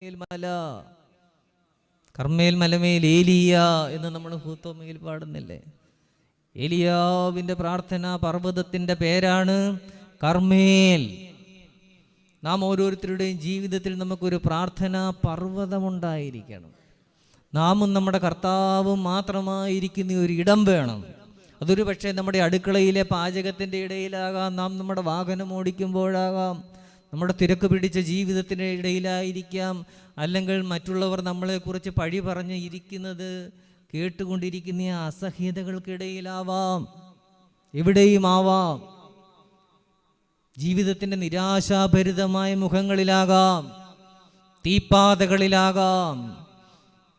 മല, കർമ്മേൽ മലമേൽ ഏലിയ എന്ന് നമ്മൾ ഹൂത്തോമയിൽ പാടുന്നില്ലേ? ഏലിയാവിൻ്റെ പ്രാർത്ഥനാ പർവ്വതത്തിൻ്റെ പേരാണ് കർമ്മേൽ. നാം ഓരോരുത്തരുടെയും ജീവിതത്തിൽ നമുക്കൊരു പ്രാർത്ഥനാ പർവ്വതമുണ്ടായിരിക്കണം. നാമും നമ്മുടെ കർത്താവും മാത്രമായിരിക്കുന്ന ഒരു ഇടം വേണം. അതൊരു പക്ഷേ നമ്മുടെ അടുക്കളയിലെ പാചകത്തിൻ്റെ ഇടയിലാകാം, നാം നമ്മുടെ വാഹനം ഓടിക്കുമ്പോഴാകാം, നമ്മുടെ തിരക്ക് പിടിച്ച ജീവിതത്തിൻ്റെ ഇടയിലായിരിക്കാം, അല്ലെങ്കിൽ മറ്റുള്ളവർ നമ്മളെക്കുറിച്ച് പഴി പറഞ്ഞ് ഇരിക്കുന്നത് കേട്ടുകൊണ്ടിരിക്കുന്ന അസഹ്യതകൾക്കിടയിലാവാം, എവിടെയും ആവാം. ജീവിതത്തിൻ്റെ നിരാശാഭരിതമായ മുഖങ്ങളിലാകാം, തീപ്പാതകളിലാകാം,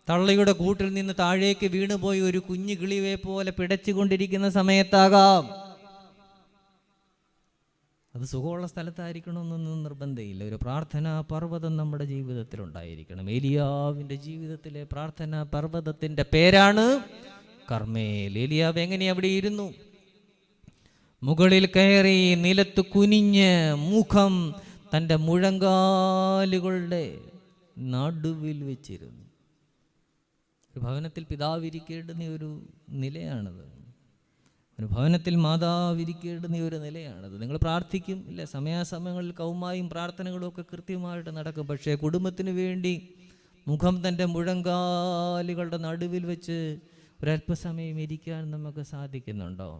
തള്ളയുടെ കൂട്ടിൽ നിന്ന് താഴേക്ക് വീണുപോയി ഒരു കുഞ്ഞു കിളിയെ പോലെ പിടച്ചുകൊണ്ടിരിക്കുന്ന സമയത്താകാം. അത് സുഖമുള്ള സ്ഥലത്തായിരിക്കണമെന്നൊന്നും നിർബന്ധമില്ല. ഒരു പ്രാർത്ഥനാ പർവ്വതം നമ്മുടെ ജീവിതത്തിൽ ഉണ്ടായിരിക്കണം. ഏലിയാവിൻ്റെ ജീവിതത്തിലെ പ്രാർത്ഥനാ പർവ്വതത്തിൻ്റെ പേരാണ് കർമ്മേൽ. ഏലിയാവ് എങ്ങനെ അവിടെ ഇരുന്നു? മുകളിൽ കയറി നിലത്ത് കുനിഞ്ഞ് മുഖം തൻ്റെ മുഴങ്കാലുകളുടെ നടുവിൽ വെച്ചിരുന്നു. ഒരു ഭവനത്തിൽ പിതാവിരിക്കേണ്ടുന്ന ഒരു നിലയാണത്. ഒരു ഭവനത്തിൽ മാതാവിരിക്കേണ്ടുന്ന ഒരു നിലയാണത്. നിങ്ങൾ പ്രാർത്ഥിക്കും ഇല്ല, സമയാസമയങ്ങളിൽ കൗമായും പ്രാർത്ഥനകളും ഒക്കെ കൃത്യമായിട്ട് നടക്കും. പക്ഷേ കുടുംബത്തിന് വേണ്ടി മുഖം തൻ്റെ മുഴങ്കാലുകളുടെ നടുവിൽ വെച്ച് ഒരല്പസമയം ഇരിക്കാൻ നമുക്ക് സാധിക്കുന്നുണ്ടോ?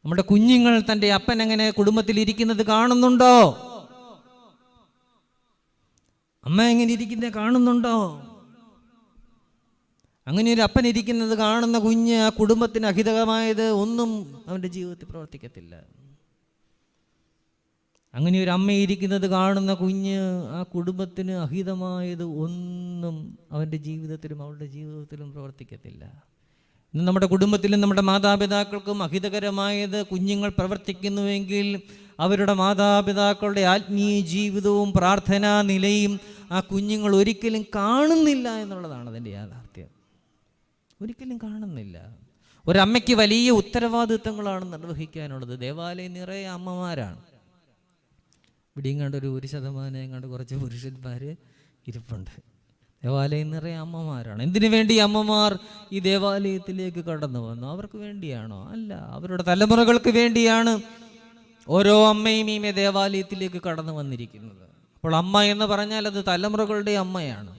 നമ്മുടെ കുഞ്ഞുങ്ങൾ തൻ്റെ അപ്പൻ എങ്ങനെ കുടുംബത്തിൽ ഇരിക്കുന്നത് കാണുന്നുണ്ടോ? അമ്മ എങ്ങനെ ഇരിക്കുന്നത് കാണുന്നുണ്ടോ? അങ്ങനെ ഒരു അപ്പൻ ഇരിക്കുന്നത് കാണുന്ന കുഞ്ഞ് ആ കുടുംബത്തിന് അഹിതകമായത് ഒന്നും അവൻ്റെ ജീവിതത്തിൽ പ്രവർത്തിക്കത്തില്ല. അങ്ങനെ ഒരു അമ്മ ഇരിക്കുന്നത് കാണുന്ന കുഞ്ഞ് ആ കുടുംബത്തിന് അഹിതമായത് ഒന്നും അവൻ്റെ ജീവിതത്തിലും അവളുടെ ജീവിതത്തിലും പ്രവർത്തിക്കത്തില്ല. ഇന്ന് നമ്മുടെ കുടുംബത്തിലും നമ്മുടെ മാതാപിതാക്കൾക്കും അഹിതകരമായത് കുഞ്ഞുങ്ങൾ പ്രവർത്തിക്കുന്നുവെങ്കിൽ അവരുടെ മാതാപിതാക്കളുടെ ആത്മീയ ജീവിതവും പ്രാർത്ഥനാ നിലയും ആ കുഞ്ഞുങ്ങൾ ഒരിക്കലും കാണുന്നില്ല എന്നുള്ളതാണ് അതിൻ്റെ യാഥാർത്ഥ്യം. ഒരിക്കലും കാണുന്നില്ല. ഒരമ്മയ്ക്ക് വലിയ ഉത്തരവാദിത്തങ്ങളാണ് നിർവഹിക്കാനുള്ളത്. ദേവാലയം നിറയെ അമ്മമാരാണ്. ഇവിടെയും കണ്ട് ഒരു 1% കണ്ട് കുറച്ച് പുരുഷന്മാർ ഇരിപ്പുണ്ട്. ദേവാലയം നിറയെ അമ്മമാരാണ്. എന്തിനു വേണ്ടി അമ്മമാർ ഈ ദേവാലയത്തിലേക്ക് കടന്നു വന്നു? അവർക്ക് വേണ്ടിയാണോ? അല്ല, അവരുടെ തലമുറകൾക്ക് വേണ്ടിയാണ് ഓരോ അമ്മയും ഈ ദേവാലയത്തിലേക്ക് കടന്നു വന്നിരിക്കുന്നത്. അപ്പോൾ അമ്മ എന്ന് പറഞ്ഞാൽ അത് തലമുറകളുടെ അമ്മയാണ്.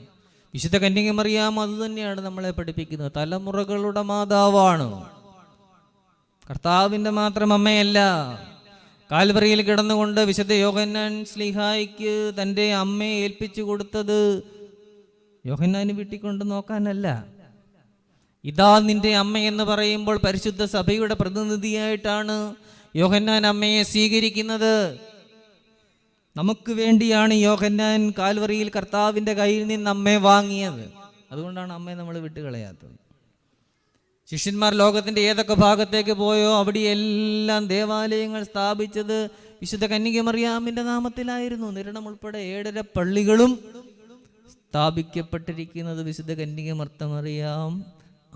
വിശുദ്ധ കന്യകമറിയാം അത് തന്നെയാണ് നമ്മളെ പഠിപ്പിക്കുന്നത്. തലമുറകളുടെ മാതാവാണ്. കർത്താവിൻ്റെ മാത്രം അമ്മയല്ല. കാൽവറിയിൽ കിടന്നുകൊണ്ട് വിശുദ്ധ യോഹന്നാൻ ശ്ലീഹായ്ക്ക് തൻ്റെ അമ്മയെ ഏൽപ്പിച്ചു കൊടുത്തത് യോഹന്നാന് വീട്ടിൽ കൊണ്ട് നോക്കാനല്ല. ഇതാ നിന്റെ അമ്മയെന്ന് പറയുമ്പോൾ പരിശുദ്ധ സഭയുടെ പ്രതിനിധിയായിട്ടാണ് യോഹന്നാൻ അമ്മയെ സ്വീകരിക്കുന്നത്. നമുക്ക് വേണ്ടിയാണ് യോഹന്നാൻ കാൽവറിയിൽ കർത്താവിൻ്റെ കയ്യിൽ നിന്ന് അമ്മയെ വാങ്ങിയത്. അതുകൊണ്ടാണ് അമ്മയെ നമ്മൾ വിട്ടുകളയാത്തത്. ശിഷ്യന്മാർ ലോകത്തിൻ്റെ ഏതൊക്കെ ഭാഗത്തേക്ക് പോയോ അവിടെയെല്ലാം ദേവാലയങ്ങൾ സ്ഥാപിച്ചത് വിശുദ്ധ കന്യകമറിയാമിൻ്റെ നാമത്തിലായിരുന്നു. നിരണം ഉൾപ്പെടെ 7.5 പള്ളികളും സ്ഥാപിക്കപ്പെട്ടിരിക്കുന്നത് വിശുദ്ധ കന്യകമറിയാം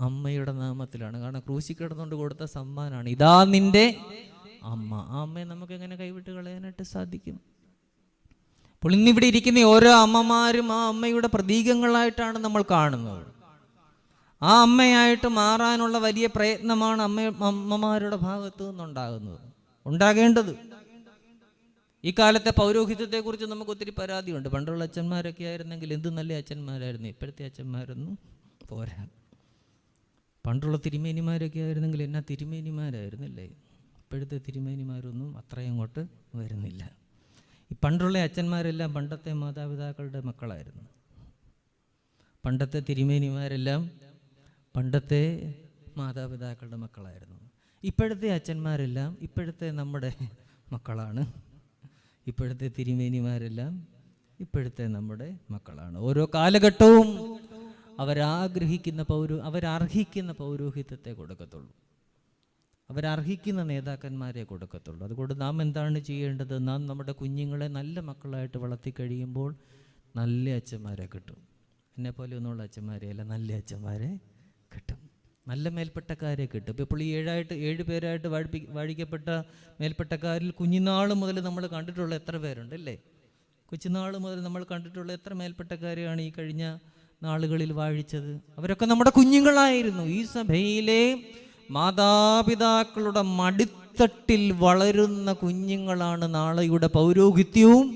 അമ്മയുടെ നാമത്തിലാണ്. കാരണം ക്രൂശിൽ കിടന്നുകൊണ്ട് കൊടുത്ത സമ്മാനമാണ് ഇതാ നിന്റെ അമ്മ. ആ അമ്മയെ നമുക്ക് എങ്ങനെ കൈവിട്ട് കളയാനായിട്ട് സാധിക്കും? അപ്പോൾ ഇന്നിവിടെ ഇരിക്കുന്ന ഓരോ അമ്മമാരും ആ അമ്മയുടെ പ്രതീകങ്ങളായിട്ടാണ് നമ്മൾ കാണുന്നത്. ആ അമ്മയായിട്ട് മാറാനുള്ള വലിയ പ്രയത്നമാണ് അമ്മമാരുടെ ഭാഗത്തു നിന്നുണ്ടാകുന്നത്, ഉണ്ടാകേണ്ടത്. ഈ കാലത്തെ പൗരോഹിത്യത്തെക്കുറിച്ച് നമുക്ക് ഒത്തിരി പരാതിയുണ്ട്. പണ്ടുള്ള അച്ഛന്മാരൊക്കെ ആയിരുന്നെങ്കിൽ എന്ത് നല്ല അച്ഛന്മാരായിരുന്നു. ഇപ്പോഴത്തെ അച്ഛന്മാരൊന്നും പോരാ. പണ്ടുള്ള തിരുമേനിമാരൊക്കെ ആയിരുന്നെങ്കിൽ എന്നാ തിരുമേനിമാരായിരുന്നില്ലേ. ഇപ്പോഴത്തെ തിരുമേനിമാരൊന്നും അത്രയും അങ്ങോട്ട് വരുന്നില്ല. ഈ പണ്ടുള്ള അച്ഛന്മാരെല്ലാം പണ്ടത്തെ മാതാപിതാക്കളുടെ മക്കളായിരുന്നു. പണ്ടത്തെ തിരുമേനിമാരെല്ലാം പണ്ടത്തെ മാതാപിതാക്കളുടെ മക്കളായിരുന്നു. ഇപ്പോഴത്തെ അച്ഛന്മാരെല്ലാം ഇപ്പോഴത്തെ നമ്മുടെ മക്കളാണ്. ഇപ്പോഴത്തെ തിരുമേനിമാരെല്ലാം ഇപ്പോഴത്തെ നമ്മുടെ മക്കളാണ്. ഓരോ കാലഘട്ടവും അവരർഹിക്കുന്ന പൗരോഹിത്യത്തെ കൊടുക്കത്തുള്ളൂ, അവരർഹിക്കുന്ന നേതാക്കന്മാരെ കൊടുക്കത്തുള്ളൂ. അതുകൊണ്ട് നാം എന്താണ് ചെയ്യേണ്ടത്? നാം നമ്മുടെ കുഞ്ഞുങ്ങളെ നല്ല മക്കളായിട്ട് വളർത്തി കഴിയുമ്പോൾ നല്ല അച്ഛന്മാരെ കിട്ടും. എന്നെപ്പോലെ ഒന്നുള്ള അച്ഛന്മാരെ അല്ല, നല്ല അച്ഛന്മാരെ കിട്ടും, നല്ല മേൽപ്പെട്ടക്കാരെ കിട്ടും. ഇപ്പോൾ ഈ 7 പേരായിട്ട് വാഴിക്കപ്പെട്ട മേൽപ്പെട്ടക്കാരിൽ കുഞ്ഞുനാൾ മുതൽ നമ്മൾ കണ്ടിട്ടുള്ള എത്ര പേരുണ്ട് അല്ലേ? കൊച്ചുനാൾ മുതൽ നമ്മൾ കണ്ടിട്ടുള്ള എത്ര മേൽപ്പെട്ടക്കാരെയാണ് ഈ കഴിഞ്ഞ നാളുകളിൽ വാഴിച്ചത്? അവരൊക്കെ നമ്മുടെ കുഞ്ഞുങ്ങളായിരുന്നു. ഈ സഭയിലെ മാതാപിതാക്കളുടെ മടിത്തട്ടിൽ വളരുന്ന കുഞ്ഞുങ്ങളാണ് നാളെയുടെ പൗരോഹിത്യവും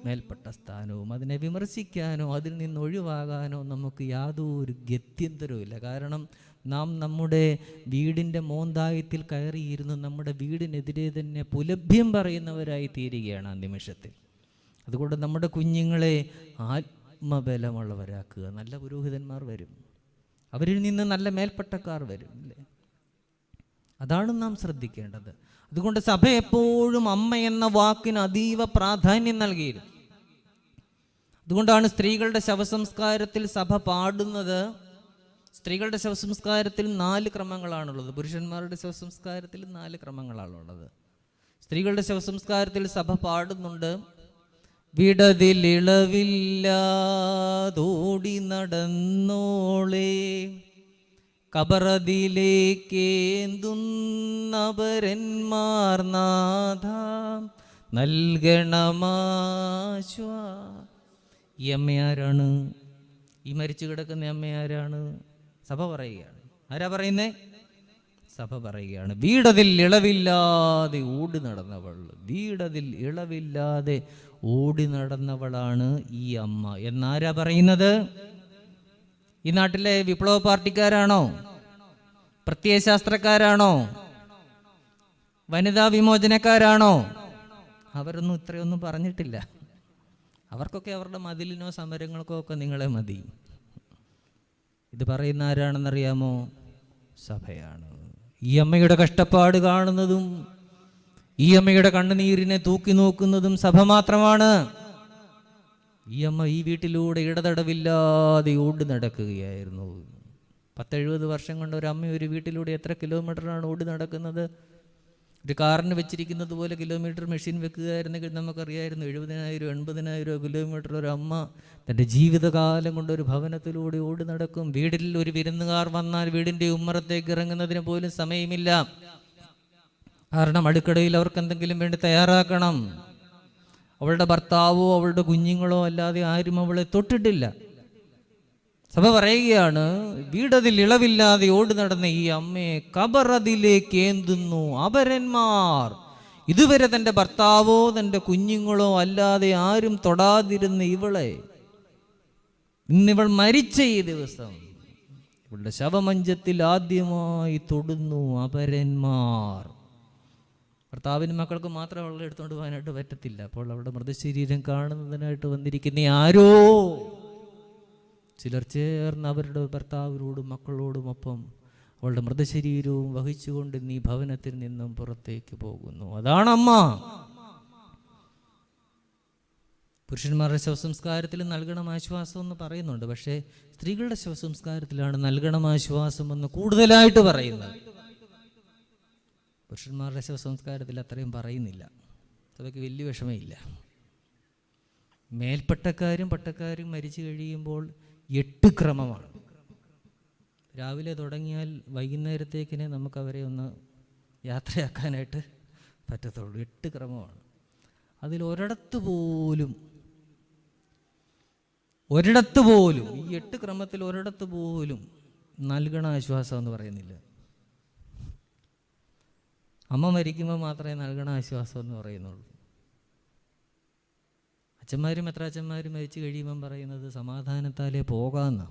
മേൽപ്പെട്ട സ്ഥാനവും. അതിനെ വിമർശിക്കാനോ അതിൽ നിന്ന് ഒഴിവാകാനോ നമുക്ക് യാതൊരു ഗത്യന്തരവും ഇല്ല. കാരണം നാം നമ്മുടെ വീടിൻ്റെ മോന്തായത്തിൽ കയറിയിരുന്ന് നമ്മുടെ വീടിനെതിരെ തന്നെ പുലഭ്യം പറയുന്നവരായി തീരുകയാണ് ആ നിമിഷത്തിൽ. അതുകൊണ്ട് നമ്മുടെ കുഞ്ഞുങ്ങളെ ആത്മബലമുള്ളവരാക്കുക. നല്ല പുരോഹിതന്മാർ വരും, അവരിൽ നിന്ന് നല്ല മേൽപ്പെട്ടക്കാർ വരും, അല്ലേ? അതാണ് നാം ശ്രദ്ധിക്കേണ്ടത്. അതുകൊണ്ട് സഭ എപ്പോഴും അമ്മ എന്ന വാക്കിന് അതീവ പ്രാധാന്യം നൽകിയിരുന്നു. അതുകൊണ്ടാണ് സ്ത്രീകളുടെ ശവസംസ്കാരത്തിൽ സഭ പാടുന്നത്. സ്ത്രീകളുടെ ശവസംസ്കാരത്തിൽ 4 ക്രമങ്ങളാണുള്ളത്. പുരുഷന്മാരുടെ ശവസംസ്കാരത്തിൽ 4 ക്രമങ്ങളാണുള്ളത്. സ്ത്രീകളുടെ ശവസംസ്കാരത്തിൽ സഭ പാടുന്നുണ്ട്: വിടതിലിളവില്ലാതോടി നടന്നോളേ, കബറതിലേക്കേന്തുന്നപരന്മാർ നാഥ നൽകണമാശ്വാ. ഈ അമ്മയാരാണ്? ഈ മരിച്ചു കിടക്കുന്ന അമ്മയാരാണ്? സഭ പറയുകയാണ്. ആരാ പറയുന്നേ? സഭ പറയുകയാണ്. വീടതിൽ ഇളവില്ലാതെ ഓടി നടന്നവൾ, വീടതിൽ ഇളവില്ലാതെ ഓടി നടന്നവളാണ് ഈ അമ്മ എന്നാരാ പറയുന്നത്? ഈ നാട്ടിലെ വിപ്ലവ പാർട്ടിക്കാരാണോ? പ്രത്യയശാസ്ത്രക്കാരാണോ? വനിതാ വിമോചനക്കാരാണോ? അവരൊന്നും ഇത്രയൊന്നും പറഞ്ഞിട്ടില്ല. അവർക്കൊക്കെ അവരുടെ മതിലിനോ സമരങ്ങൾക്കോ ഒക്കെ നിങ്ങളെ മതി. ഇത് പറയുന്ന ആരാണെന്നറിയാമോ? സഭയാണ്. ഈ അമ്മയുടെ കഷ്ടപ്പാട് കാണുന്നതും ഈ അമ്മയുടെ കണ്ണുനീരിനെ തൂക്കി നോക്കുന്നതും സഭ മാത്രമാണ്. ഈ അമ്മ ഈ വീട്ടിലൂടെ ഇടതടവില്ലാതെ ഓടി നടക്കുകയായിരുന്നു. 10-70 വർഷം കൊണ്ട് ഒരു അമ്മ ഒരു വീട്ടിലൂടെ എത്ര കിലോമീറ്ററാണ് ഓടി നടക്കുന്നത്? ഒരു കാറിന് വെച്ചിരിക്കുന്നത് പോലെ കിലോമീറ്റർ മെഷീൻ വെക്കുകയായിരുന്നെങ്കിൽ നമുക്കറിയായിരുന്നു 70,000-80,000 കിലോമീറ്റർ ഒരു അമ്മ തൻ്റെ ജീവിതകാലം കൊണ്ട് ഒരു ഭവനത്തിലൂടെ ഓടി നടക്കും. വീട്ടിൽ ഒരു വിരുന്നുകാർ വന്നാൽ വീടിൻ്റെ ഉമ്മറത്തേക്ക് ഇറങ്ങുന്നതിന് പോലും സമയമില്ല. കാരണം അടുക്കളയിൽ അവർക്ക് എന്തെങ്കിലും വേണ്ടി തയ്യാറാക്കണം. അവളുടെ ഭർത്താവോ അവളുടെ കുഞ്ഞുങ്ങളോ അല്ലാതെ ആരും അവളെ തൊട്ടിട്ടില്ല. സഭ പറയുകയാണ്, വീടതിൽ ഇളവില്ലാതെ ഓടി നടന്ന ഈ അമ്മയെ കബറതിലേക്ക് ഏന്തുന്നു അപരന്മാർ. ഇതുവരെ തൻ്റെ ഭർത്താവോ തൻ്റെ കുഞ്ഞുങ്ങളോ അല്ലാതെ ആരും തൊടാതിരുന്ന ഇവളെ ഇന്നിവൾ മരിച്ച ഈ ദിവസം ഇവളുടെ ശവമഞ്ചത്തിൽ ആദ്യമായി തൊടുന്നു അപരന്മാർ. ഭർത്താവിനും മക്കൾക്ക് മാത്രം അവളെ എടുത്തുകൊണ്ട് പോകാനായിട്ട് പറ്റത്തില്ല. അപ്പോൾ അവളുടെ മൃതശരീരം കാണുന്നതിനായിട്ട് വന്നിരിക്കുന്ന ആരോ ചിലർ ചേർന്ന് അവരുടെ ഭർത്താവിനോടും മക്കളോടുമൊപ്പം അവളുടെ മൃതശരീരവും വഹിച്ചുകൊണ്ട് നീ ഭവനത്തിൽ നിന്നും പുറത്തേക്ക് പോകുന്നു. അതാണ് അമ്മ. പുരുഷന്മാരുടെ ശവസംസ്കാരത്തിൽ നൽകണം ആശ്വാസം എന്ന് പറയുന്നുണ്ട്. പക്ഷേ സ്ത്രീകളുടെ ശവസംസ്കാരത്തിലാണ് നൽകണം ആശ്വാസം എന്ന് കൂടുതലായിട്ട് പറയുന്നത്. പുരുഷന്മാരുടെ ശവസംസ്കാരത്തിൽ അത്രയും പറയുന്നില്ല. സഭയ്ക്ക് വലിയ വിഷമമില്ല. മേൽപ്പട്ടക്കാരും പട്ടക്കാരും മരിച്ചു കഴിയുമ്പോൾ 8 ക്രമമാണ്. രാവിലെ തുടങ്ങിയാൽ വൈകുന്നേരത്തേക്കിനെ നമുക്കവരെ ഒന്ന് യാത്രയാക്കാനായിട്ട് പറ്റത്തുള്ളൂ. 8 ക്രമമാണ്. അതിൽ ഒരിടത്ത് പോലും ഈ 8 ക്രമത്തിൽ ഒരിടത്ത് പോലും നൽകണ ആശ്വാസം എന്ന് പറയുന്നില്ല. അമ്മ മരിക്കുമ്പോൾ മാത്രമേ നൽകണ ആശ്വാസം എന്ന് പറയുന്നുള്ളൂ. അച്ഛന്മാരും എത്ര അച്ഛന്മാരും മരിച്ചു കഴിയുമ്പം പറയുന്നത് സമാധാനത്താലേ പോകാമെന്ന്.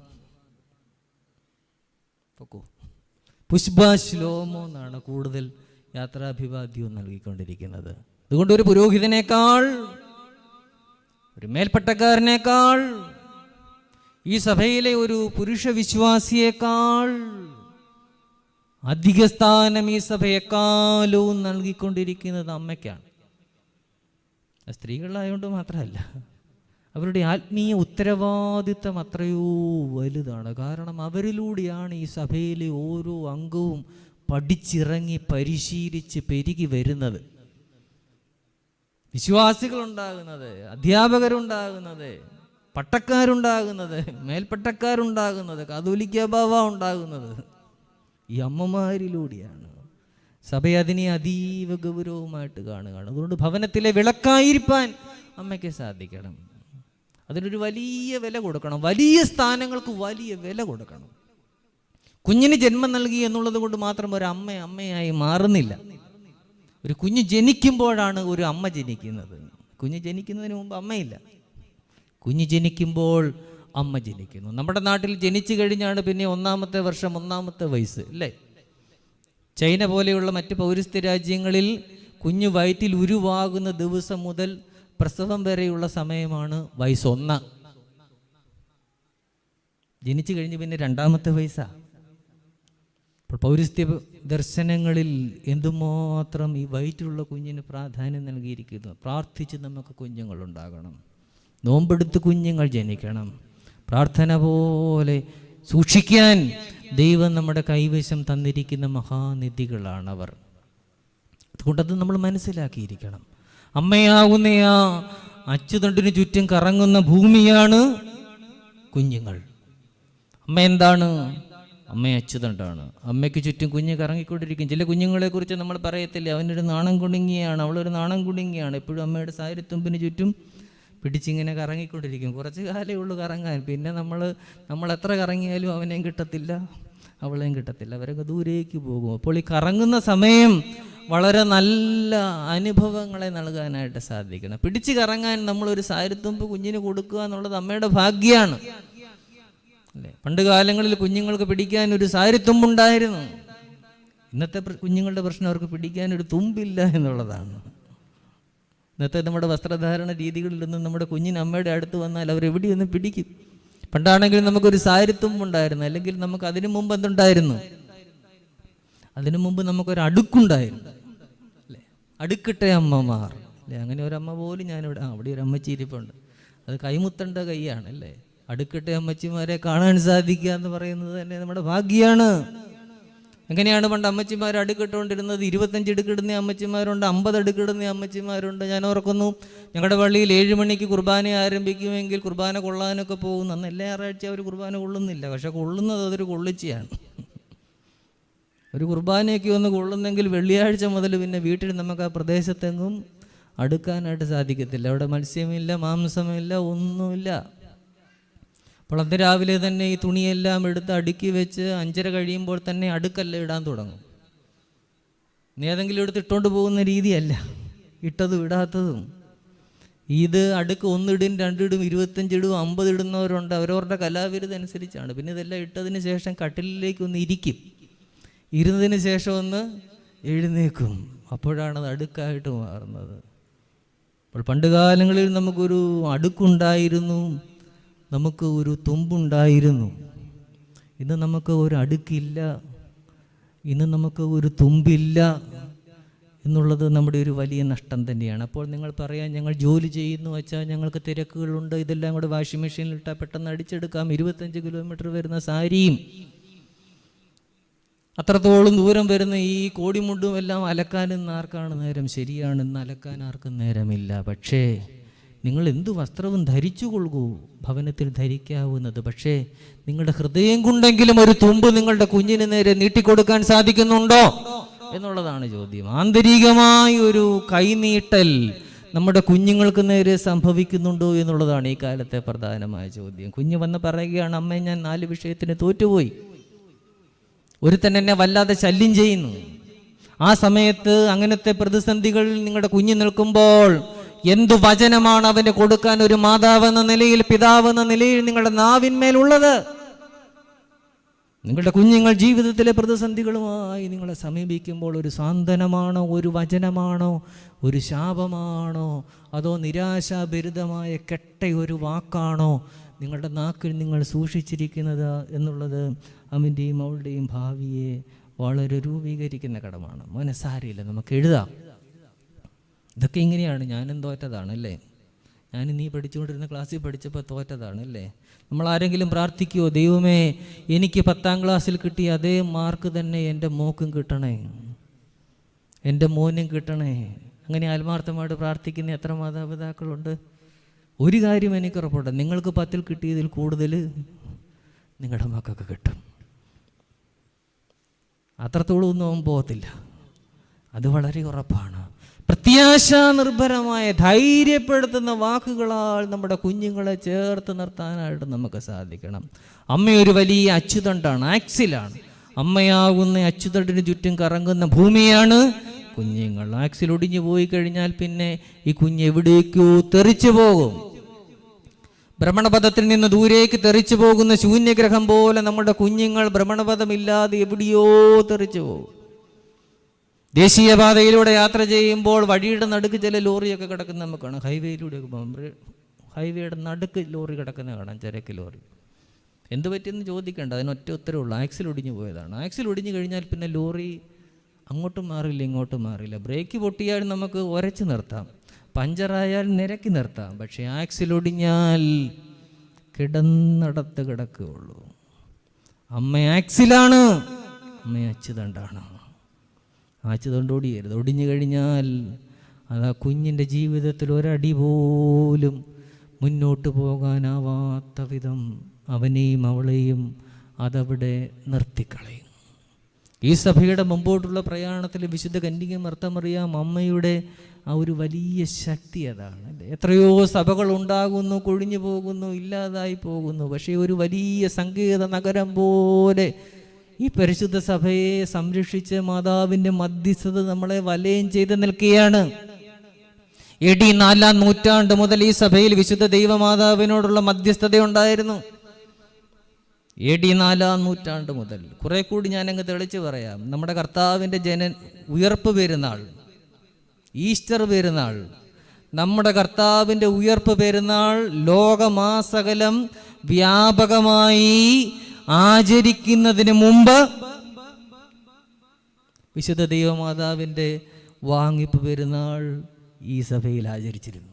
പൊക്കോ പുഷ്പാശ്ലോമോ എന്നാണ് കൂടുതൽ യാത്രാഭിവാദ്യവും നൽകിക്കൊണ്ടിരിക്കുന്നത്. അതുകൊണ്ട് ഒരു പുരോഹിതനേക്കാൾ, ഒരു മേൽപ്പട്ടക്കാരനേക്കാൾ, ഈ സഭയിലെ ഒരു പുരുഷ വിശ്വാസിയേക്കാൾ അധിക സ്ഥാനം ഈ സഭയെക്കാലവും നൽകിക്കൊണ്ടിരിക്കുന്നത് അമ്മയ്ക്കാണ്. സ്ത്രീകളായതുകൊണ്ട് മാത്രമല്ല, അവരുടെ ആത്മീയ ഉത്തരവാദിത്തം അത്രയോ വലുതാണ്. കാരണം അവരിലൂടെയാണ് ഈ സഭയിലെ ഓരോ അംഗവും പഠിച്ചിറങ്ങി പരിശീലിച്ച് പെരുകി വരുന്നത്. വിശ്വാസികളുണ്ടാകുന്നത്, അധ്യാപകരുണ്ടാകുന്നത്, പട്ടക്കാരുണ്ടാകുന്നത്, മേൽപ്പട്ടക്കാരുണ്ടാകുന്നത്, കാതോലിക്ക ബാവ ഉണ്ടാകുന്നത് ഈ അമ്മമാരിലൂടെയാണ്. സഭ അതിനെ അതീവ ഗൗരവമായിട്ട് കാണുകയാണ്. അതുകൊണ്ട് ഭവനത്തിലെ വിളക്കായിരിക്കാൻ അമ്മയ്ക്ക് സാധിക്കണം. അതിനൊരു വലിയ വില കൊടുക്കണം. വലിയ സ്ഥാനങ്ങൾക്ക് വലിയ വില കൊടുക്കണം. കുഞ്ഞിന് ജന്മം നൽകി എന്നുള്ളത് കൊണ്ട് മാത്രം ഒരു അമ്മയായി മാറുന്നില്ല. ഒരു കുഞ്ഞ് ജനിക്കുമ്പോഴാണ് ഒരു അമ്മ ജനിക്കുന്നത്. കുഞ്ഞ് ജനിക്കുന്നതിന് മുമ്പ് അമ്മയില്ല. കുഞ്ഞ് ജനിക്കുമ്പോൾ അമ്മ ജനിക്കുന്നു. നമ്മുടെ നാട്ടിൽ ജനിച്ചു കഴിഞ്ഞാണ് പിന്നെ 1-ാമത്തെ വർഷം 1-ാമത്തെ വയസ്സ് അല്ലേ? ചൈന പോലെയുള്ള മറ്റ് പൗരസ്ത്യ രാജ്യങ്ങളിൽ കുഞ്ഞ് വയറ്റിൽ ഉരുവാകുന്ന ദിവസം മുതൽ പ്രസവം വരെയുള്ള സമയമാണ് വയസ്സ് 1. ജനിച്ചു കഴിഞ്ഞ് പിന്നെ 2-ാമത്തെ വയസ്സാണ്. അപ്പോൾ പൗരസ്ത്യ ദർശനങ്ങളിൽ എന്തുമാത്രം ഈ വയറ്റിലുള്ള കുഞ്ഞിന് പ്രാധാന്യം നൽകിയിരിക്കുന്നു. പ്രാർത്ഥിച്ച് നമുക്ക് കുഞ്ഞുങ്ങളുണ്ടാകണം. നോമ്പെടുത്ത് കുഞ്ഞുങ്ങൾ ജനിക്കണം. പ്രാർത്ഥന പോലെ സൂക്ഷിക്കാൻ ദൈവം നമ്മുടെ കൈവശം തന്നിരിക്കുന്ന മഹാനിധികളാണവർ. അതുകൊണ്ടത് നമ്മൾ മനസ്സിലാക്കിയിരിക്കണം. അമ്മയാകുന്ന ആ അച്ചുതണ്ടിന് ചുറ്റും കറങ്ങുന്ന ഭൂമിയാണ് കുഞ്ഞുങ്ങൾ. അമ്മ എന്താണ്? അമ്മ അച്ചുതണ്ടാണ്. അമ്മയ്ക്ക് ചുറ്റും കുഞ്ഞ് കറങ്ങിക്കൊണ്ടിരിക്കും. ചില കുഞ്ഞുങ്ങളെ കുറിച്ച് നമ്മൾ പറയത്തില്ല, അവനൊരു നാണം കുടുങ്ങിയാണ്, അവളൊരു നാണം കുടുങ്ങിയാണ്. എപ്പോഴും അമ്മയുടെ സാരിത്തുമ്പിന് ചുറ്റും പിടിച്ചിങ്ങനെ കറങ്ങിക്കൊണ്ടിരിക്കും. കുറച്ച് കാലേ ഉള്ളൂ കറങ്ങാൻ. പിന്നെ നമ്മൾ എത്ര കറങ്ങിയാലും അവനെയും കിട്ടത്തില്ല, അവളെയും കിട്ടത്തില്ല. അവരൊക്കെ ദൂരേക്ക് പോകും. അപ്പോൾ ഈ കറങ്ങുന്ന സമയം വളരെ നല്ല അനുഭവങ്ങളെ നൽകാനായിട്ട് സാധിക്കണം. പിടിച്ച് കറങ്ങാൻ നമ്മളൊരു സാരിത്തുമ്പ് കുഞ്ഞിന് കൊടുക്കുക എന്നുള്ളത് അമ്മയുടെ ഭാഗ്യമാണ് അല്ലേ? പണ്ട് കാലങ്ങളിൽ കുഞ്ഞുങ്ങൾക്ക് പിടിക്കാൻ ഒരു സാരിത്തുമ്പുണ്ടായിരുന്നു. ഇന്നത്തെ കുഞ്ഞുങ്ങളുടെ പ്രശ്നം അവർക്ക് പിടിക്കാൻ ഒരു തുമ്പില്ല എന്നുള്ളതാണ്. ഇന്നത്തെ നമ്മുടെ വസ്ത്രധാരണ രീതികളിൽ നിന്നും നമ്മുടെ കുഞ്ഞിന് അമ്മയുടെ അടുത്ത് വന്നാൽ അവരെവിടെയൊന്ന് പിടിക്കും. പണ്ടാണെങ്കിൽ നമുക്കൊരു സാരിത്തുമ്പുണ്ടായിരുന്നു. അല്ലെങ്കിൽ നമുക്ക് അതിനു മുമ്പ് എന്തുണ്ടായിരുന്നു? അതിനു മുമ്പ് നമുക്കൊരു അടുക്കുണ്ടായിരുന്നു അല്ലേ? അടുക്കിട്ടെ അമ്മമാർ അല്ലേ? അങ്ങനെ ഒരമ്മ പോലും ഞാനിവിടെ അവിടെ ഒരു അമ്മച്ചി ഇരിപ്പുണ്ട്. അത് കൈമുത്തേണ്ട കൈയാണ് അല്ലേ? അടുക്കിട്ടെ അമ്മച്ചിമാരെ കാണാൻ സാധിക്കുക എന്ന് പറയുന്നത് തന്നെ നമ്മുടെ ഭാഗ്യമാണ്. എങ്ങനെയാണ് പണ്ട് അമ്മച്ചിമാർ അടുക്കിട്ടുകൊണ്ടിരുന്നത്? 25 അടുക്കിടുന്ന അമ്മച്ചിമാരുണ്ട്, 50 അടുക്കിടുന്ന അമ്മച്ചിമാരുണ്ട്. ഞാൻ ഓർക്കുന്നു, ഞങ്ങളുടെ പള്ളിയിൽ 7 മണിക്ക് കുർബാന ആരംഭിക്കുമെങ്കിൽ കുർബാന കൊള്ളാനൊക്കെ പോകുന്നു. അന്ന് എല്ലാ ഞായറാഴ്ച അവർ കുർബാന കൊള്ളുന്നില്ല, പക്ഷെ കൊള്ളുന്നത് അതൊരു കൊള്ളിച്ചയാണ്. ഒരു കുർബാനയൊക്കെ ഒന്ന് കൊള്ളുന്നെങ്കിൽ വെള്ളിയാഴ്ച മുതൽ പിന്നെ വീട്ടിൽ നമുക്ക് ആ പ്രദേശത്തെങ്ങും അടുക്കാനായിട്ട് സാധിക്കത്തില്ല. അവിടെ മത്സ്യമില്ല, മാംസമില്ല, ഒന്നുമില്ല. അപ്പോൾ അന്ന് രാവിലെ തന്നെ ഈ തുണിയെല്ലാം എടുത്ത് അടുക്കി വെച്ച് 5:30 കഴിയുമ്പോൾ തന്നെ അടുക്കെല്ലാം ഇടാൻ തുടങ്ങും. ഏതെങ്കിലും എടുത്ത് ഇട്ടുകൊണ്ട് പോകുന്ന രീതിയല്ല, ഇട്ടതും ഇടാത്തതും. ഇത് അടുക്ക് 1 ഇടും, 2 ഇടും, 25 ഇടും, 50 ഇടുന്നവരുണ്ട്. അവരവരുടെ കലാവിരുദ്ധ അനുസരിച്ചാണ്. പിന്നെ ഇതെല്ലാം ഇട്ടതിന് ശേഷം കട്ടിലിലേക്ക് ഒന്ന് ഇരിക്കും. ഇരുന്നതിന് ശേഷം ഒന്ന് എഴുന്നേക്കും. അപ്പോഴാണത് അടുക്കായിട്ട് മാറുന്നത്. അപ്പോൾ പണ്ട് കാലങ്ങളിൽ നമുക്കൊരു അടുക്കുണ്ടായിരുന്നു, നമുക്ക് ഒരു തുമ്പുണ്ടായിരുന്നു. ഇന്ന് നമുക്ക് ഒരു അടുക്കില്ല, ഇന്ന് നമുക്ക് ഒരു തുമ്പില്ല എന്നുള്ളത് നമ്മുടെ ഒരു വലിയ നഷ്ടം തന്നെയാണ്. അപ്പോൾ നിങ്ങൾ പറയാൻ, ഞങ്ങൾ ജോലി ചെയ്യുന്നു വെച്ചാൽ ഞങ്ങൾക്ക് തിരക്കുകളുണ്ട്, ഇതെല്ലാം കൂടെ വാഷിംഗ് മെഷീനിൽ ഇട്ടാൽ പെട്ടെന്ന് അടിച്ചെടുക്കാം. 25 കിലോമീറ്റർ വരുന്ന സാരിയും അത്രത്തോളം ദൂരം വരുന്ന ഈ കോടിമുണ്ടും എല്ലാം അലക്കാൻ ഇന്ന് ആർക്കാണ് നേരം? ശരിയാണ്, ഇന്ന് അലക്കാൻ ആർക്കും നേരമില്ല. പക്ഷേ നിങ്ങൾ എന്തു വസ്ത്രവും ധരിച്ചു കൊള്ളൂ, ഭവനത്തിൽ ധരിക്കാവുന്നത്. പക്ഷേ നിങ്ങളുടെ ഹൃദയം കൊണ്ടെങ്കിലും ഒരു തുമ്പ് നിങ്ങളുടെ കുഞ്ഞിന് നേരെ നീട്ടിക്കൊടുക്കാൻ സാധിക്കുന്നുണ്ടോ എന്നുള്ളതാണ് ചോദ്യം. ആന്തരികമായ ഒരു കൈനീട്ടൽ നമ്മുടെ കുഞ്ഞുങ്ങൾക്ക് നേരെ സംഭവിക്കുന്നുണ്ടോ എന്നുള്ളതാണ് ഈ കാലത്തെ പ്രധാനമായ ചോദ്യം. കുഞ്ഞ് വന്ന് പറയുകയാണ്, അമ്മേ ഞാൻ 4 വിഷയത്തിന് തോറ്റുപോയി, ഒരുത്തൻ എന്നെ വല്ലാതെ ശല്യം ചെയ്യുന്നു. ആ സമയത്ത് അങ്ങനത്തെ പ്രതിസന്ധികളിൽ നിങ്ങളുടെ കുഞ്ഞ് നിൽക്കുമ്പോൾ എന്തു വചനമാണ് അവന് കൊടുക്കാൻ ഒരു മാതാവെന്ന നിലയിൽ, പിതാവെന്ന നിലയിൽ നിങ്ങളുടെ നാവിന്മേലുള്ളത്? നിങ്ങളുടെ കുഞ്ഞുങ്ങൾ ജീവിതത്തിലെ പ്രതിസന്ധികളുമായി നിങ്ങളെ സമീപിക്കുമ്പോൾ ഒരു സാന്ത്വനമാണോ, ഒരു വചനമാണോ, ഒരു ശാപമാണോ, അതോ നിരാശാഭരിതമായ കെട്ട ഒരു വാക്കാണോ നിങ്ങളുടെ നാക്കിൽ നിങ്ങൾ സൂക്ഷിച്ചിരിക്കുന്നത് എന്നുള്ളത് അവൻ്റെയും അവളുടെയും ഭാവിയെ വളരെ രൂപീകരിക്കുന്ന ഘടകമാണ്. മോനെ സാരമില്ല, നമുക്ക് എഴുതാം. ഇതൊക്കെ ഇങ്ങനെയാണ്. ഞാനും തോറ്റതാണ് അല്ലേ? ഞാൻ നീ പഠിച്ചുകൊണ്ടിരുന്ന ക്ലാസ്സിൽ പഠിച്ചപ്പോൾ തോറ്റതാണ് അല്ലേ? നമ്മൾ ആരെങ്കിലും പ്രാർത്ഥിക്കുമോ, ദൈവമേ എനിക്ക് 10ാം ക്ലാസ്സിൽ കിട്ടിയ അതേ മാർക്ക് തന്നെ എൻ്റെ മോക്കും കിട്ടണേ, എൻ്റെ മോനും കിട്ടണേ? അങ്ങനെ ആത്മാർത്ഥമായിട്ട് പ്രാർത്ഥിക്കുന്ന എത്ര മാതാപിതാക്കളുണ്ട്? ഒരു കാര്യം എനിക്ക് ഉറപ്പുണ്ട്, നിങ്ങൾക്ക് 10ൽ കിട്ടിയതിൽ കൂടുതൽ നിങ്ങളുടെ മക്കൾക്ക് കിട്ടും. അത്രത്തോളം ഒന്നും അവൻ പോകത്തില്ല. അത് വളരെ ഉറപ്പാണ്. പ്രത്യാശാ നിർഭരമായ ധൈര്യപ്പെടുത്തുന്ന വാക്കുകളാൽ നമ്മുടെ കുഞ്ഞുങ്ങളെ ചേർത്ത് നിർത്താനായിട്ട് നമുക്ക് സാധിക്കണം. അമ്മയൊരു വലിയ അച്ചുതണ്ടാണ്, ആക്സിലാണ്. അമ്മയാകുന്ന അച്ചുതണ്ടിന് ചുറ്റും കറങ്ങുന്ന ഭൂമിയാണ് കുഞ്ഞുങ്ങൾ. ആക്സിൽ ഒടിഞ്ഞു പോയി കഴിഞ്ഞാൽ പിന്നെ ഈ കുഞ്ഞ് എവിടേക്കോ തെറിച്ചു പോകും. ഭ്രമണപഥത്തിൽ നിന്ന് ദൂരേക്ക് തെറിച്ചു പോകുന്ന ശൂന്യഗ്രഹം പോലെ നമ്മുടെ കുഞ്ഞുങ്ങൾ ഭ്രമണപഥമില്ലാതെ എവിടെയോ തെറിച്ചു പോകും. ദേശീയപാതയിലൂടെ യാത്ര ചെയ്യുമ്പോൾ വഴിയുടെ നടുക്ക് ചില ലോറിയൊക്കെ കിടക്കുന്ന നമുക്ക് കാണാം. ഹൈവേയിലൂടെയൊക്കെ പോകുമ്പോൾ ഹൈവേയുടെ നടുക്ക് ലോറി കിടക്കുന്ന കാണാം, ചരക്ക് ലോറി. എന്ത് പറ്റിയെന്ന് ചോദിക്കേണ്ട, അതിനൊറ്റ ഉത്തരവുള്ളൂ, ആക്സിൽ ഒടിഞ്ഞു പോയതാണ്. ആക്സിൽ ഒടിഞ്ഞു കഴിഞ്ഞാൽ പിന്നെ ലോറി അങ്ങോട്ടും മാറില്ല ഇങ്ങോട്ടും മാറില്ല. ബ്രേക്ക് പൊട്ടിയാൽ നമുക്ക് ഉരച്ച് നിർത്താം, പഞ്ചറായാൽ നിരക്കി നിർത്താം. പക്ഷേ ആക്സിൽ ഒടിഞ്ഞാൽ കിടന്നിടത്ത് കിടക്കുകയുള്ളൂ. അമ്മ ആക്സിലാണ്, അമ്മ അച്ചുതണ്ടാണ്. അച്ചുതണ്ടോടിയരുത്. ഒടിഞ്ഞു കഴിഞ്ഞാൽ അത് ആ കുഞ്ഞിൻ്റെ ജീവിതത്തിൽ ഒരടി പോലും മുന്നോട്ട് പോകാനാവാത്ത വിധം അവനെയും അവളെയും അതവിടെ നിർത്തിക്കളയും. ഈ സഭയുടെ മുമ്പോട്ടുള്ള പ്രയാണത്തിൽ വിശുദ്ധ കന്യകമർത്തമറിയാം അമ്മയുടെ ആ ഒരു വലിയ ശക്തി അതാണ്. എത്രയോ സഭകൾ ഉണ്ടാകുന്നു, കൊഴിഞ്ഞു പോകുന്നു, ഇല്ലാതായി പോകുന്നു. പക്ഷേ ഒരു വലിയ സങ്കേത നഗരം പോലെ ഈ പരിശുദ്ധ സഭയെ സംരക്ഷിച്ച് മാതാവിൻ്റെ മധ്യസ്ഥത നമ്മളെ വലയം ചെയ്ത് നിൽക്കുകയാണ്. AD 4-ാം നൂറ്റാണ്ട് മുതൽ ഈ സഭയിൽ വിശുദ്ധ ദൈവമാതാവിനോടുള്ള മധ്യസ്ഥത ഉണ്ടായിരുന്നു. AD 4-ാം നൂറ്റാണ്ട് മുതൽ. കുറെ കൂടി ഞാനങ്ങ് തെളിച്ച് പറയാം. നമ്മുടെ കർത്താവിൻ്റെ ഉയർപ്പ് പെരുന്നാൾ, ഈസ്റ്റർ പെരുന്നാൾ, നമ്മുടെ കർത്താവിൻ്റെ ഉയർപ്പ് പെരുന്നാൾ ലോകമാസകലം വ്യാപകമായി ആചരിക്കുന്നതിന് മുമ്പ് വിശുദ്ധ ദൈവമാതാവിൻ്റെ വാങ്ങിപ്പ് പെരുന്നാൾ ഈ സഭയിൽ ആചരിച്ചിരുന്നു,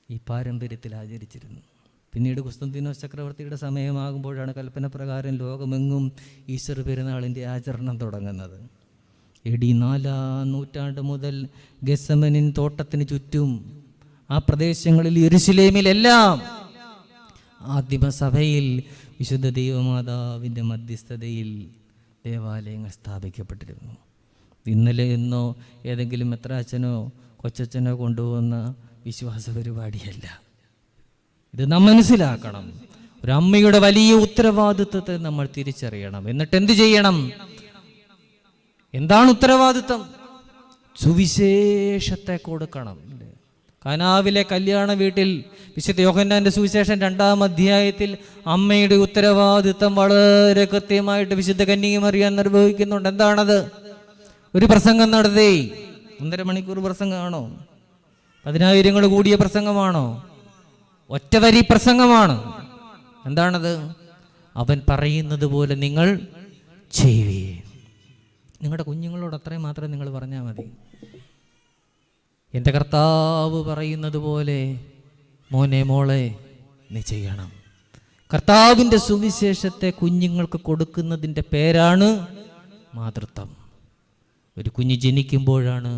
ഈ പാരമ്പര്യത്തിൽ ആചരിച്ചിരുന്നു. പിന്നീട് കുസ്തന്തീനോസ് ചക്രവർത്തിയുടെ സമയമാകുമ്പോഴാണ് കൽപ്പന പ്രകാരം ലോകമെങ്ങും ഈസ്റ്റർ പെരുന്നാളിൻ്റെ ആചരണം തുടങ്ങുന്നത്. AD 4-ാം നൂറ്റാണ്ട് മുതൽ ഗെത്സമനിൻ തോട്ടത്തിന് ചുറ്റും ആ പ്രദേശങ്ങളിൽ യെരുശലേമിലെല്ലാം ആദിമസഭയിൽ വിശുദ്ധ ദൈവമാതാവിൻ്റെ മധ്യസ്ഥതയിൽ ദേവാലയങ്ങൾ സ്ഥാപിക്കപ്പെട്ടിരുന്നു. ഇന്നലെ ഇന്നോ ഏതെങ്കിലും മെത്രാച്ചനോ കൊച്ചച്ഛനോ കൊണ്ടുപോകുന്ന വിശ്വാസ പരിപാടിയല്ല. ഇത് നാം മനസ്സിലാക്കണം. ഒരമ്മയുടെ വലിയ ഉത്തരവാദിത്വത്തെ നമ്മൾ തിരിച്ചറിയണം. എന്നിട്ട് എന്ത് ചെയ്യണം? എന്താണ് ഉത്തരവാദിത്വം? സുവിശേഷത്തെ കൊടുക്കണം. കാനാവിലെ കല്യാണ വീട്ടിൽ വിശുദ്ധ യോഹന്നാന്റെ സുവിശേഷം 2-ാം അധ്യായത്തിൽ അമ്മയുടെ ഉത്തരവാദിത്വം വളരെ കൃത്യമായിട്ട് വിശുദ്ധ കന്യകമറിയാൻ നിർവഹിക്കുന്നുണ്ട്. എന്താണത്? ഒരു പ്രസംഗം നടത്തി 1.5 മണിക്കൂർ പ്രസംഗമാണോ? 10,000 കൂടിയ പ്രസംഗമാണോ? ഒറ്റവരി പ്രസംഗമാണ്. എന്താണത്? അവൻ പറയുന്നത് പോലെ നിങ്ങൾ ചെയ്യുവേ. നിങ്ങളുടെ കുഞ്ഞുങ്ങളോട് അത്രയും മാത്രം നിങ്ങൾ പറഞ്ഞാൽ മതി. എൻ്റെ കർത്താവ് പറയുന്നത് പോലെ മോനെ മോളെ നീ ചെയ്യണം. കർത്താവിൻ്റെ സുവിശേഷത്തെ കുഞ്ഞുങ്ങൾക്ക് കൊടുക്കുന്നതിൻ്റെ പേരാണ് മാതൃത്വം. ഒരു കുഞ്ഞ് ജനിക്കുമ്പോഴാണ്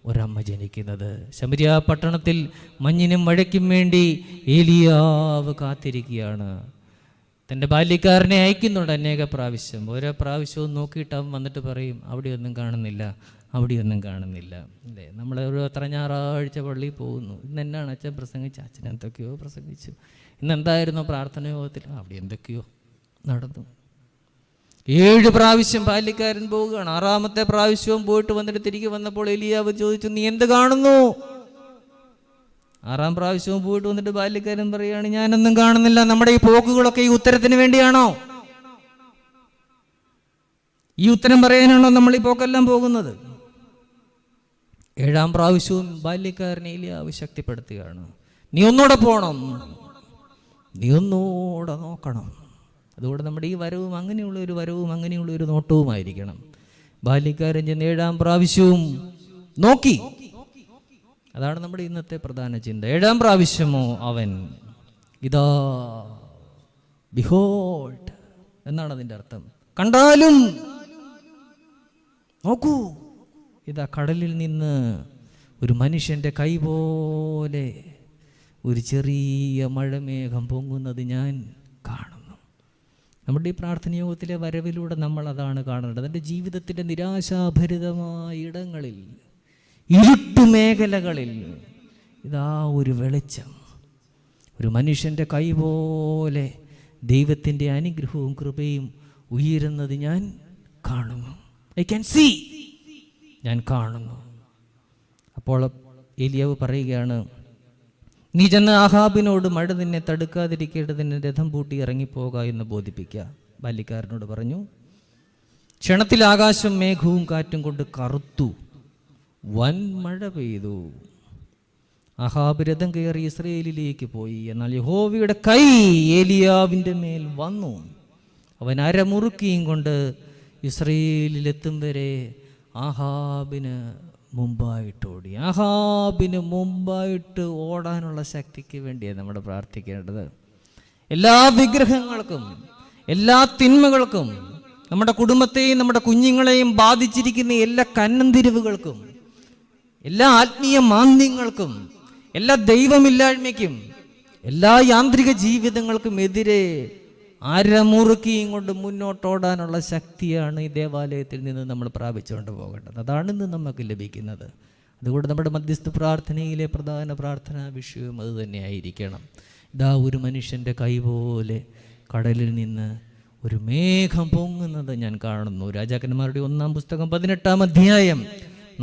ഒരമ്മ ജനിക്കുന്നത്. ശമരിയ പട്ടണത്തിൽ മഞ്ഞിനും മഴയ്ക്കും വേണ്ടി ഏലിയാവ് കാത്തിരിക്കുകയാണ്. തൻ്റെ ബാല്യക്കാരനെ അയക്കുന്നുണ്ട് അനേക പ്രാവശ്യം. ഓരോ പ്രാവശ്യവും നോക്കിയിട്ട് അവൻ വന്നിട്ട് പറയും അവിടെയൊന്നും കാണുന്നില്ല, അവിടെയൊന്നും കാണുന്നില്ല. അല്ലേ? നമ്മൾ ഒരു എത്ര ഞായറാഴ്ച പള്ളിയിൽ പോകുന്നു. ഇന്ന് എന്നാണ് അച്ഛൻ പ്രസംഗിച്ചു? അച്ഛൻ എന്തൊക്കെയോ പ്രസംഗിച്ചു. ഇന്ന് എന്തായിരുന്നു പ്രാർത്ഥന യോഗത്തിൽ? അവിടെ എന്തൊക്കെയോ നടന്നു. 7 പ്രാവശ്യം ബാല്യക്കാരൻ പോവുകയാണ്. 6-ാമത്തെ പ്രാവശ്യവും പോയിട്ട് വന്നിട്ട് തിരികെ വന്നപ്പോൾ എലിയാവ് ചോദിച്ചു, നീ എന്ത് കാണുന്നു? 6-ാം പ്രാവശ്യവും പോയിട്ട് വന്നിട്ട് ബാല്യക്കാരൻ പറയുകയാണ്, ഞാനൊന്നും കാണുന്നില്ല. നമ്മുടെ ഈ പോക്കുകളൊക്കെ ഈ ഉത്തരത്തിന് വേണ്ടിയാണോ? ഈ ഉത്തരം പറയാനാണോ നമ്മൾ ഈ പോക്കെല്ലാം പോകുന്നത്? 7-ാം പ്രാവശ്യവും ബാല്യക്കാരനെ എലിയാവ് ശക്തിപ്പെടുത്തുകയാണ്. നീ ഒന്നുകൂടെ പോകണം, നീ ഒന്നുകൂടെ നോക്കണം. അതുകൊണ്ട് നമ്മുടെ ഈ വരവും അങ്ങനെയുള്ള ഒരു വരവും അങ്ങനെയുള്ള ഒരു നോട്ടവുമായിരിക്കണം. ബാല്യക്കാരൻ ചെന്ന് 7-ാം പ്രാവശ്യവും നോക്കി. അതാണ് നമ്മുടെ ഇന്നത്തെ പ്രധാന ചിന്ത. 7-ാം പ്രാവശ്യമോ അവൻ ഇതാ ബിഹോൾഡ് എന്നാണ് അതിൻ്റെ അർത്ഥം. കണ്ടാലും നോക്കൂ, ഇതാ കടലിൽ നിന്ന് ഒരു മനുഷ്യൻ്റെ കൈ പോലെ ഒരു ചെറിയ മഴമേഘം പൊങ്ങുന്നത് ഞാൻ കാണുന്നു. നമ്മുടെ ഈ പ്രാർത്ഥന യോഗത്തിലെ വരവിലൂടെ നമ്മൾ അതാണ് കാണേണ്ടത്. എൻ്റെ ജീവിതത്തിൻ്റെ നിരാശാഭരിതമായ ഇടങ്ങളിൽ, ഇരുട്ടുമേഖലകളിൽ ഇതാ ഒരു വെളിച്ചം, ഒരു മനുഷ്യൻ്റെ കൈ പോലെ ദൈവത്തിൻ്റെ അനുഗ്രഹവും കൃപയും ഉയരുന്നത് ഞാൻ കാണുന്നു. ഐ ക്യാൻ സീ, ഞാൻ കാണുന്നു. അപ്പോൾ ഏലിയാവ് പറയുകയാണ്, നീ ചെന്ന് ആഹാബിനോട് മഴ നിന്നെ തടുക്കാതിരിക്കേണ്ടതിന് രഥം പൂട്ടി ഇറങ്ങിപ്പോക എന്ന് ബോധിപ്പിക്കുക. ബാല്യക്കാരനോട് പറഞ്ഞു. ക്ഷണത്തിൽ ആകാശം മേഘവും കാറ്റും കൊണ്ട് കറുത്തു, വൻ മഴ പെയ്തു. ആഹാബ് രഥം കയറി ഇസ്രയേലിലേക്ക് പോയി. എന്നാൽ യഹോവയുടെ കൈ ഏലിയാവിൻ്റെ മേൽ വന്നു. അവൻ അരമുറുക്കിയും കൊണ്ട് ഇസ്രയേലിലെത്തും വരെ ആഹാബിന് മുമ്പായിട്ടോടി. ആഹാബിന് മുമ്പായിട്ട് ഓടാനുള്ള ശക്തിക്ക് വേണ്ടിയാണ് നമ്മൾ പ്രാർത്ഥിക്കേണ്ടത്. എല്ലാ വിഗ്രഹങ്ങൾക്കും, എല്ലാ തിന്മകൾക്കും, നമ്മുടെ കുടുംബത്തെയും നമ്മുടെ കുഞ്ഞുങ്ങളെയും ബാധിച്ചിരിക്കുന്ന എല്ലാ കന്നന്തിരിവുകൾക്കും, എല്ലാ ആത്മീയ മാന്ദ്യങ്ങൾക്കും, എല്ലാ ദൈവമില്ലായ്മയ്ക്കും, എല്ലാ യാന്ത്രിക ജീവിതങ്ങൾക്കും എതിരെ അരമുറുക്കിയും കൊണ്ട് മുന്നോട്ടോടാനുള്ള ശക്തിയാണ് ഈ ദേവാലയത്തിൽ നിന്ന് നമ്മൾ പ്രാപിച്ചുകൊണ്ട് പോകേണ്ടത്. അതാണ് ഇന്ന് നമുക്ക് ലഭിക്കുന്നത്. അതുകൊണ്ട് നമ്മുടെ മധ്യസ്ഥ പ്രാർത്ഥനയിലെ പ്രധാന പ്രാർത്ഥനാ വിഷയവും അത് തന്നെയായിരിക്കണം. ഇതാ ഒരു മനുഷ്യൻ്റെ കൈ പോലെ കടലിൽ നിന്ന് ഒരു മേഘം പൊങ്ങുന്നത് ഞാൻ കാണുന്നു. രാജാക്കന്മാരുടെ 1-ാം പുസ്തകം 18-ാം അധ്യായം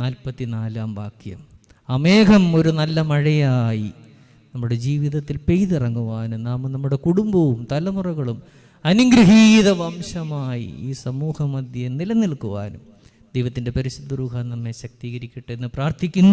44-ാം വാക്യം. ആ മേഘം ഒരു നല്ല മഴയായി നമ്മുടെ ജീവിതത്തിൽ പെയ്തിറങ്ങുവാനും നാം നമ്മുടെ കുടുംബവും തലമുറകളും അനുഗ്രഹീത വംശമായി ഈ സമൂഹമധ്യേ നിലനിൽക്കുവാനും ദൈവത്തിൻ്റെ പരിശുദ്ധ റൂഹ നമ്മെ ശക്തീകരിക്കട്ടെ എന്ന് പ്രാർത്ഥിക്കുന്നു.